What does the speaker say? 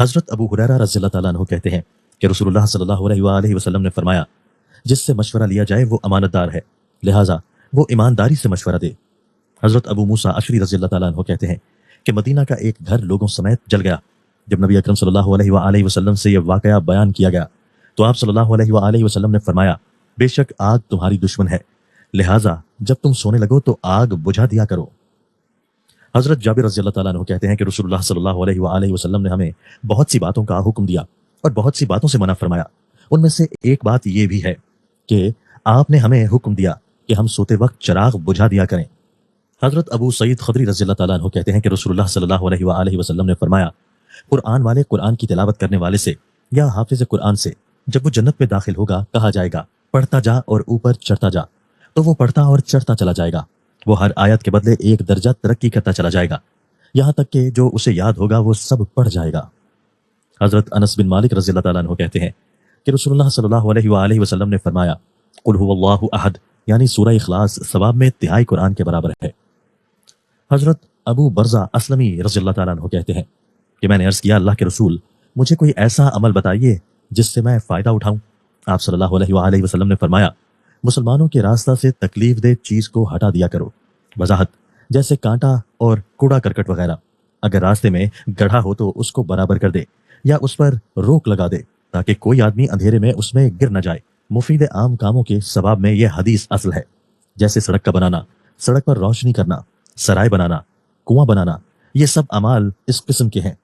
حضرت ابو ہریرہ رضی اللہ تعالیٰ عنہ کہتے ہیں کہ رسول اللہ صلی اللہ علیہ وآلہ وسلم نے فرمایا، جس سے مشورہ لیا جائے وہ امانت دار ہے، لہٰذا وہ ایمانداری سے مشورہ دے۔ حضرت ابو موسیٰ اشعری رضی اللہ تعالیٰ عنہ کہتے ہیں کہ مدینہ کا ایک گھر لوگوں سمیت جل گیا۔ جب نبی اکرم صلی اللہ علیہ وآلہ وسلم سے یہ واقعہ بیان کیا گیا تو آپ صلی اللہ علیہ وآلہ وسلم نے فرمایا، بے شک آگ تمہاری دشمن ہے، لہٰذا جب تم سونے لگو تو آگ بجھا دیا کرو۔ حضرت جابر رضی اللہ تعالیٰ عنہ کہتے ہیں کہ رسول اللہ صلی اللہ علیہ وآلہ وسلم نے ہمیں بہت سی باتوں کا حکم دیا اور بہت سی باتوں سے منع فرمایا۔ ان میں سے ایک بات یہ بھی ہے کہ آپ نے ہمیں حکم دیا کہ ہم سوتے وقت چراغ بجھا دیا کریں۔ حضرت ابو سعید خدری رضی اللہ تعالیٰ عنہ کہتے ہیں کہ رسول اللہ صلی اللہ علیہ وآلہ وسلم نے فرمایا، قرآن والے قرآن کی تلاوت کرنے والے سے یا حافظ قرآن سے جب وہ جنت میں داخل ہوگا کہا جائے گا، پڑھتا جا اور اوپر چڑھتا جا، تو وہ پڑھتا اور چڑھتا چلا جائے گا، وہ ہر آیت کے بدلے ایک درجہ ترقی کرتا چلا جائے گا، یہاں تک کہ جو اسے یاد ہوگا وہ سب پڑھ جائے گا۔ حضرت انس بن مالک رضی اللہ تعالیٰ عنہ کہتے ہیں کہ رسول اللہ صلی اللہ علیہ وآلہ وسلم نے فرمایا، قل هو اللہ احد، یعنی سورہ اخلاص ثواب میں تہائی قرآن کے برابر ہے۔ حضرت ابو برزہ اسلمی رضی اللہ تعالیٰ عنہ کہتے ہیں کہ میں نے عرض کیا، اللہ کے رسول، مجھے کوئی ایسا عمل بتائیے جس سے میں فائدہ اٹھاؤں۔ آپ صلی اللہ علیہ وآلہ وسلم نے فرمایا، مسلمانوں کے راستہ سے تکلیف دہ چیز کو ہٹا دیا کرو۔ وضاحت، جیسے کانٹا اور کوڑا کرکٹ وغیرہ، اگر راستے میں گڑھا ہو تو اس کو برابر کر دے یا اس پر روک لگا دے تاکہ کوئی آدمی اندھیرے میں اس میں گر نہ جائے۔ مفید عام کاموں کے ثواب میں یہ حدیث اصل ہے، جیسے سڑک کا بنانا، سڑک پر روشنی کرنا، سرائے بنانا، کنواں بنانا، یہ سب اعمال اس قسم کے ہیں۔